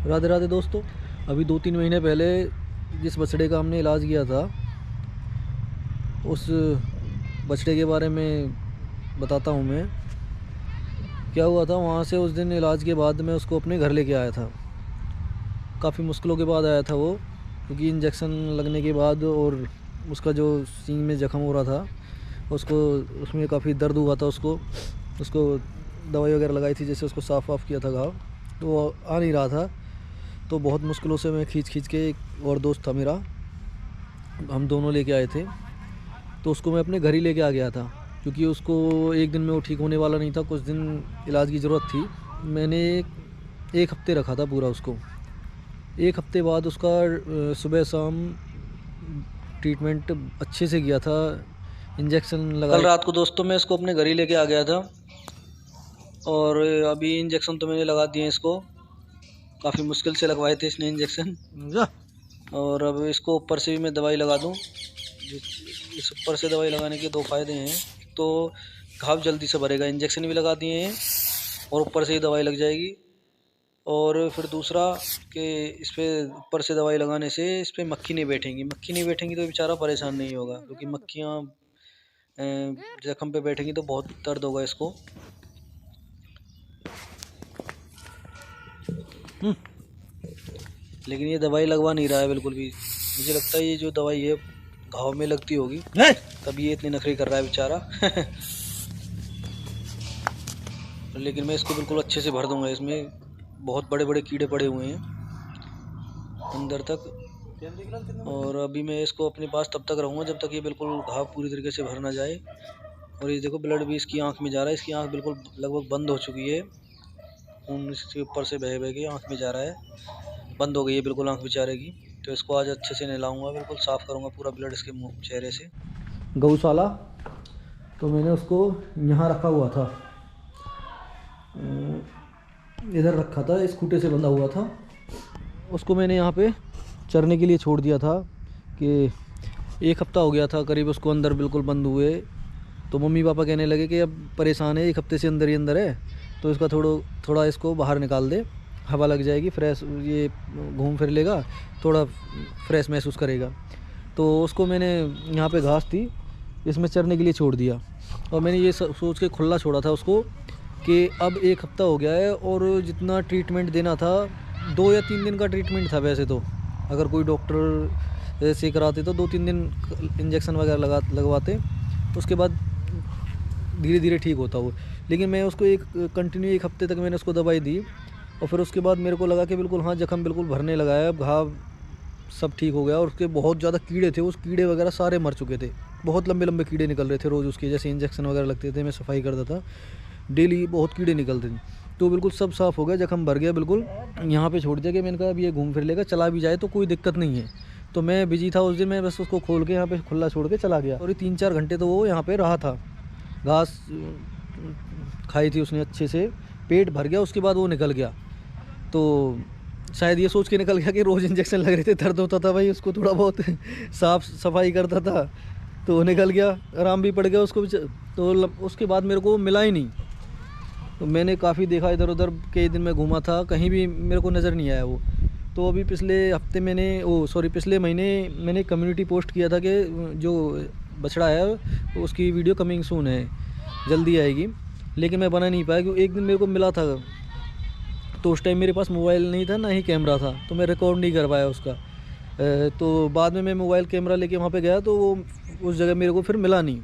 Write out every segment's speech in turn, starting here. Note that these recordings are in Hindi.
राधे राधे दोस्तों। अभी 2-3 महीने पहले जिस बछड़े का हमने इलाज किया था, उस बछड़े के बारे में बताता हूँ मैं। क्या हुआ था वहाँ से, उस दिन इलाज के बाद मैं उसको अपने घर लेके आया था। काफ़ी मुश्किलों के बाद आया था वो, क्योंकि इंजेक्शन लगने के बाद और उसका जो सींग में ज़ख्म हो रहा था, उसको उसमें काफ़ी दर्द हुआ था। उसको दवाई वगैरह लगाई थी, जैसे उसको साफ़ किया था घाव, तो वो आ नहीं रहा था। तो बहुत मुश्किलों से मैं खींच के, एक और दोस्त था मेरा, हम दोनों लेके आए थे। तो उसको मैं अपने घर ही लेके आ गया था, क्योंकि उसको एक दिन में वो ठीक होने वाला नहीं था, कुछ दिन इलाज की ज़रूरत थी। मैंने एक हफ्ते रखा था पूरा उसको। एक हफ्ते बाद उसका सुबह शाम ट्रीटमेंट अच्छे से किया था, इंजेक्शन लगा। कल रात को दोस्तों मैं इसको अपने घर ही लेके आ गया था, और अभी इंजेक्शन तो मैंने लगा दिए इसको। काफ़ी मुश्किल से लगवाए थे इसने इंजेक्शन, और अब इसको ऊपर से भी मैं दवाई लगा दूँ। इस ऊपर से दवाई लगाने के दो फायदे हैं। एक तो घाव जल्दी से भरेगा, इंजेक्शन भी लगा दिए हैं और ऊपर से ही दवाई लग जाएगी। और फिर दूसरा कि इस पर ऊपर से दवाई लगाने से इस पर मक्खी नहीं बैठेंगी तो बेचारा परेशान नहीं होगा, क्योंकि मक्खियाँ जख्म पे बैठेंगी तो बहुत दर्द होगा इसको। लेकिन ये दवाई लगवा नहीं रहा है बिल्कुल भी। मुझे लगता है ये जो दवाई है घाव में लगती होगी, तभी ये इतनी नखरी कर रहा है बेचारा। लेकिन मैं इसको बिल्कुल अच्छे से भर दूंगा। इसमें बहुत बड़े बड़े कीड़े पड़े हुए हैं अंदर तक, और अभी मैं इसको अपने पास तब तक रहूँगा जब तक ये बिल्कुल घाव पूरी तरीके से भर ना जाए। और ये देखो, ब्लड भी इसकी आँख में जा रहा है। इसकी आँख बिल्कुल लगभग बंद हो चुकी है, खून इसके ऊपर से बह के आँख में जा रहा है, बंद हो गई है बिल्कुल आँख बेचारे की। तो इसको आज अच्छे से नहलाऊंगा, बिल्कुल साफ़ करूँगा पूरा ब्लड इसके मुँह चेहरे से। गौशाला तो मैंने उसको यहाँ रखा हुआ था, इधर रखा था, इस खूटे से बंधा हुआ था। उसको मैंने यहाँ पे चरने के लिए छोड़ दिया था कि एक हफ़्ता हो गया था करीब उसको अंदर बिल्कुल बंद हुए। तो मम्मी पापा कहने लगे कि अब परेशान है, एक हफ्ते से अंदर ही अंदर है, तो इसका थोड़ा इसको बाहर निकाल दे, हवा लग जाएगी, फ्रेश ये घूम फिर लेगा, थोड़ा फ्रेश महसूस करेगा। तो उसको मैंने यहाँ पे घास थी, इसमें चरने के लिए छोड़ दिया। और मैंने ये सोच के खुला छोड़ा था उसको कि अब एक हफ़्ता हो गया है, और जितना ट्रीटमेंट देना था 2 या 3 दिन का ट्रीटमेंट था। वैसे तो अगर कोई डॉक्टर से कराते तो 2-3 दिन इंजेक्शन वगैरह लगवाते, उसके बाद धीरे धीरे ठीक होता वो। लेकिन मैं उसको कंटिन्यू एक हफ्ते तक मैंने उसको दवाई दी, और फिर उसके बाद मेरे को लगा कि बिल्कुल हाँ, जख्म बिल्कुल भरने लगा है, अब घाव सब ठीक हो गया। और उसके बहुत ज़्यादा कीड़े थे, उस कीड़े वगैरह सारे मर चुके थे। बहुत लंबे लंबे कीड़े निकल रहे थे रोज़ उसके, जैसे इंजेक्शन वगैरह लगते थे, मैं सफाई करता था डेली, बहुत कीड़े निकलते थे। तो बिल्कुल सब साफ़ हो गया, जख्म भर गया बिल्कुल। यहाँ पे छोड़ दिया कि मैंने कहा अब ये घूम फिर लेगा, चला भी जाए तो कोई दिक्कत नहीं है। तो मैं बिजी था उस दिन, मैं बस उसको खोल के यहाँ पे खुला छोड़ के चला गया, और ये 3-4 घंटे तो वो यहाँ पे रहा था। घास खाई थी उसने अच्छे से, पेट भर गया, उसके बाद वो निकल गया। तो शायद ये सोच के निकल गया कि रोज़ इंजेक्शन लग रहे थे, दर्द होता था भाई, उसको थोड़ा बहुत साफ सफाई करता था, तो निकल गया, आराम भी पड़ गया उसको। तो उसके बाद मेरे को मिला ही नहीं। तो मैंने काफ़ी देखा इधर उधर, कई दिन में घूमा था, कहीं भी मेरे को नज़र नहीं आया वो। तो अभी पिछले महीने मैंने कम्युनिटी पोस्ट किया था कि जो बछड़ा है तो उसकी वीडियो कमिंग सून है, जल्दी आएगी। लेकिन मैं बना नहीं पाया, क्योंकि एक दिन मेरे को मिला था, तो उस टाइम मेरे पास मोबाइल नहीं था, ना ही कैमरा था, तो मैं रिकॉर्ड नहीं कर पाया उसका। तो बाद में मैं मोबाइल कैमरा लेके वहाँ पे गया, तो वो उस जगह मेरे को फिर मिला नहीं।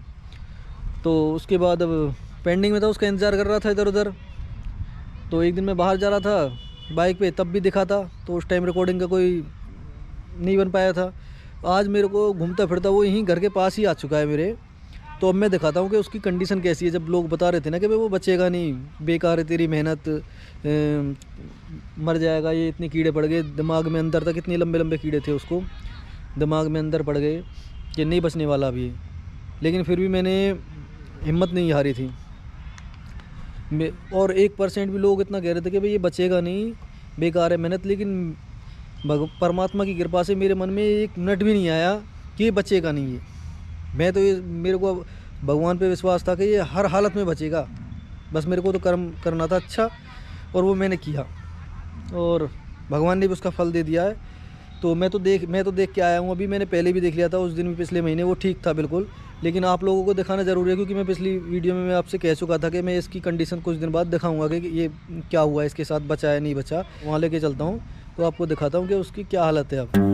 तो उसके बाद अब पेंडिंग में था, उसका इंतज़ार कर रहा था इधर उधर। तो एक दिन मैं बाहर जा रहा था बाइक पे, तब भी दिखा था, तो उस टाइम रिकॉर्डिंग का कोई नहीं बन पाया था। आज मेरे को घूमता फिरता वो यहीं घर के पास ही आ चुका है मेरे। तो अब मैं दिखाता हूँ कि उसकी कंडीशन कैसी है। जब लोग बता रहे थे ना कि भाई वो बचेगा नहीं, बेकार है तेरी मेहनत, मर जाएगा ये, इतने कीड़े पड़ गए दिमाग में अंदर तक, इतने लंबे लंबे कीड़े थे उसको दिमाग में अंदर पड़ गए कि नहीं बचने वाला अभी। लेकिन फिर भी मैंने हिम्मत नहीं हारी थी। और 1% भी लोग इतना कह रहे थे कि भाई ये बचेगा नहीं, बेकार है मेहनत। लेकिन परमात्मा की कृपा से मेरे मन में एक मिनट भी नहीं आया कि ये बचेगा नहीं। ये मैं तो, ये मेरे को भगवान पे विश्वास था कि ये हर हालत में बचेगा। बस मेरे को तो कर्म करना था अच्छा, और वो मैंने किया। और भगवान ने भी उसका फल दे दिया है। तो मैं तो देख के आया हूँ। अभी मैंने पहले भी देख लिया था उस दिन भी, पिछले महीने, वो ठीक था बिल्कुल। लेकिन आप लोगों को दिखाना ज़रूरी है, क्योंकि मैं पिछली वीडियो में मैं आपसे कह चुका था कि मैं इसकी कंडीशन कुछ दिन बाद दिखाऊंगा कि ये क्या हुआ, इसके साथ बचा है नहीं बचा। वहाँ लेके चलता हूँ तो आपको दिखाता हूँ कि उसकी क्या हालत है अब।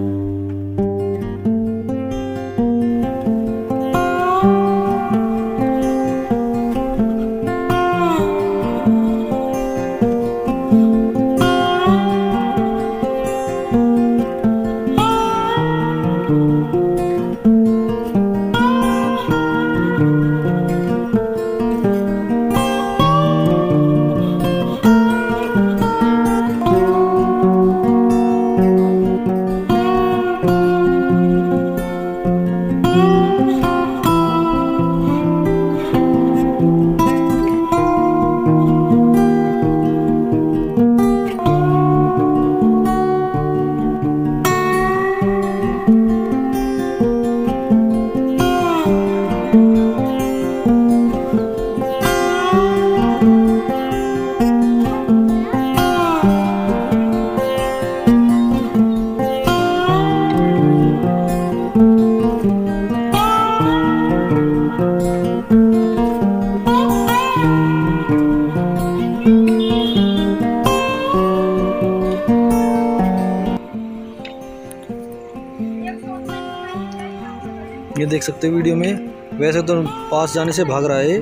ये देख सकते हो वीडियो में, वैसे तो पास जाने से भाग रहा है,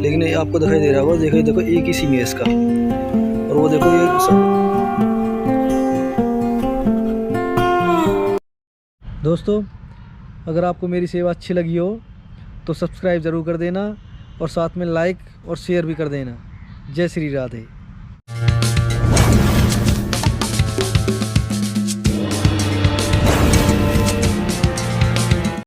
लेकिन ये आपको दिखाई दे रहा होगा। देखो एक ही सींग है इसका, और वो देखो ये सब। दोस्तों, अगर आपको मेरी सेवा अच्छी लगी हो तो सब्सक्राइब ज़रूर कर देना, और साथ में लाइक और शेयर भी कर देना। जय श्री राधे।